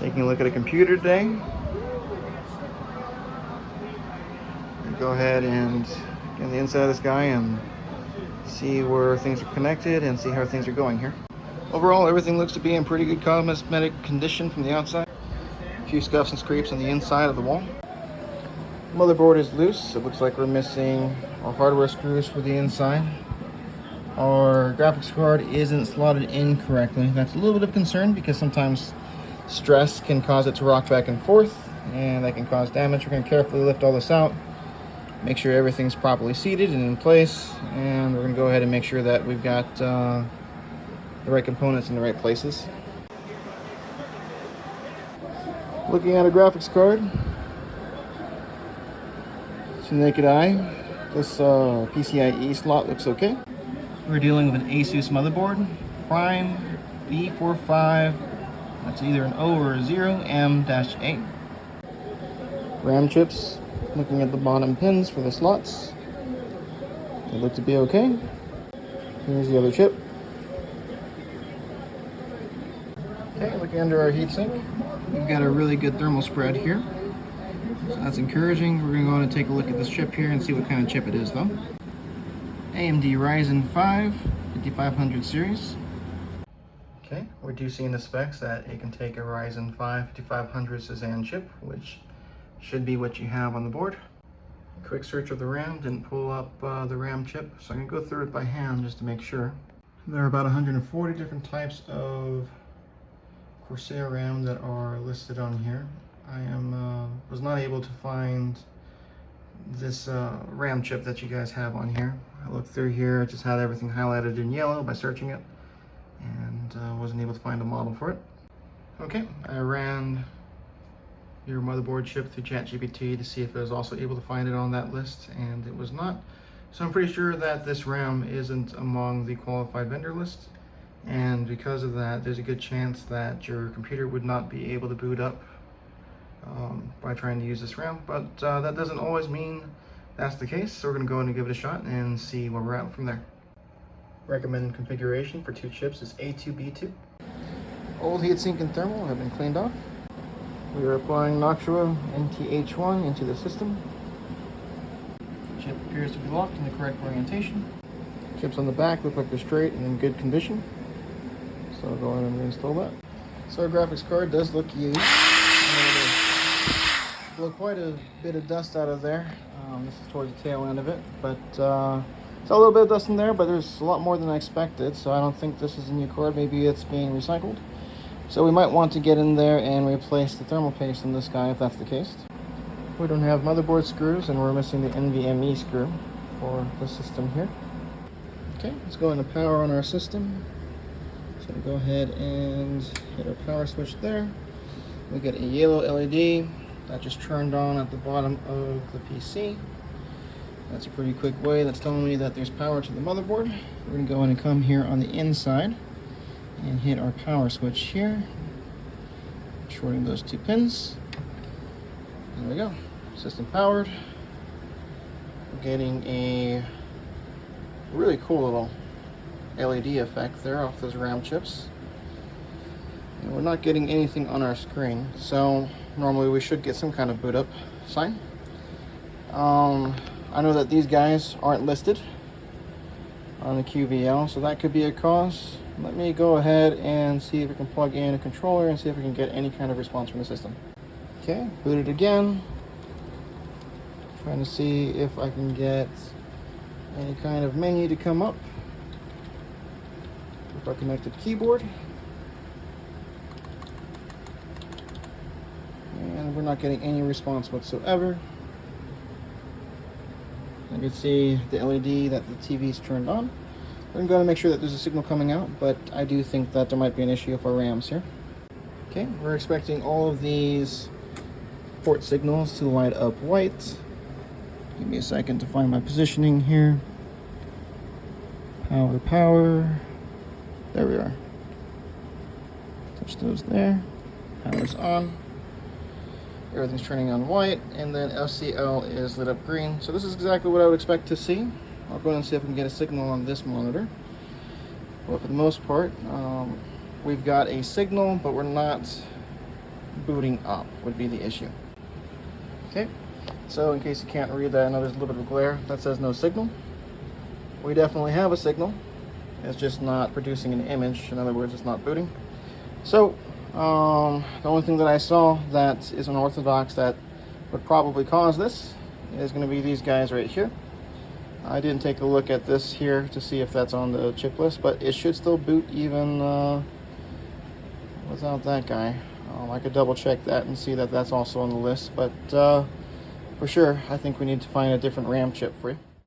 Taking a look at a computer today. Go ahead and get on the inside of this guy and see where things are connected and see how things are going here. Overall, everything looks to be in pretty good cosmetic condition from the outside. A few scuffs and scrapes on the inside of the wall. Motherboard is loose. It looks like we're missing our hardware screws for the inside. Our graphics card isn't slotted in correctly. That's a little bit of concern because sometimes stress can cause it to rock back and forth, and that can cause damage. We're going to carefully lift all this out, make sure everything's properly seated and in place, and we're going to go ahead and make sure that we've got the right components in the right places. Looking at a graphics card, to the naked eye, this PCIe slot looks okay. We're dealing with an Asus motherboard, Prime B45, that's either an O or a 0, M-8. RAM chips, looking at the bottom pins for the slots, they look to be okay. Here's the other chip. Okay, looking under our heatsink, we've got a really good thermal spread here. So that's encouraging. We're going to go and take a look at this chip here and see what kind of chip it is though. AMD Ryzen 5 5500 series. Okay, we do see in the specs that it can take a Ryzen 5 5500 Cezanne chip, which should be what you have on the board. Quick search of the RAM, didn't pull up the RAM chip, so I'm going to go through it by hand just to make sure. There are about 140 different types of Corsair RAM that are listed on here. I was not able to find this RAM chip that you guys have on here. I looked through here, it just had everything highlighted in yellow by searching it, and wasn't able to find a model for it. Okay, I ran your motherboard chip through ChatGPT to see if I was also able to find it on that list, and it was not. So I'm pretty sure that this RAM isn't among the qualified vendor list, and because of that, there's a good chance that your computer would not be able to boot up by trying to use this RAM, but that doesn't always mean that's the case, so we're going to go in and give it a shot and see where we're at from there. Recommended configuration for two chips is A2B2. Old heatsink and thermal have been cleaned off. We are applying Noctua NTH1 into the system. The chip appears to be locked in the correct orientation. Chips on the back look like they're straight and in good condition, so I'll go ahead and reinstall that. So our graphics card does look used. Blew quite a bit of dust out of there. This is towards the tail end of it, but it's a little bit of dust in there, but there's a lot more than I expected, so I don't think this is a new card. Maybe it's being recycled. So we might want to get in there and replace the thermal paste in this guy if that's the case. We don't have motherboard screws, and we're missing the NVMe screw for the system here. Okay, let's go into power on our system. So go ahead and hit our power switch there. We get a yellow LED that just turned on at the bottom of the PC. That's a pretty quick way. That's telling me that there's power to the motherboard. We're going to go in and come here on the inside and hit our power switch here, shorting those two pins. There we go. System powered. We're getting a really cool little LED effect there off those RAM chips. And we're not getting anything on our screen, so normally we should get some kind of boot up sign. I know that these guys aren't listed on the QVL, so that could be a cause. Let me go ahead and see if we can plug in a controller and see if we can get any kind of response from the system. Okay, boot it again. Trying to see if I can get any kind of menu to come up with our connected keyboard. And we're not getting any response whatsoever. I can see the LED that the TV's turned on. We're going to make sure that there's a signal coming out, but I do think that there might be an issue with our RAMs here. Okay, we're expecting all of these port signals to light up white. Give me a second to find my positioning here. Power. There we are. Touch those there. Power's on. Everything's turning on white, and then FCL is lit up green. So this is exactly what I would expect to see. I'll go and see if we can get a signal on this monitor. Well, for the most part, we've got a signal, but we're not booting up would be the issue. Okay, so in case you can't read that, I know there's a little bit of glare. That says no signal. We definitely have a signal. It's just not producing an image. In other words, it's not booting. So the only thing that I saw that is unorthodox that would probably cause this is going to be these guys right here. I didn't take a look at this here to see if that's on the chip list, but it should still boot even without that guy. I could double check that and see that that's also on the list, but for sure I think we need to find a different RAM chip for you.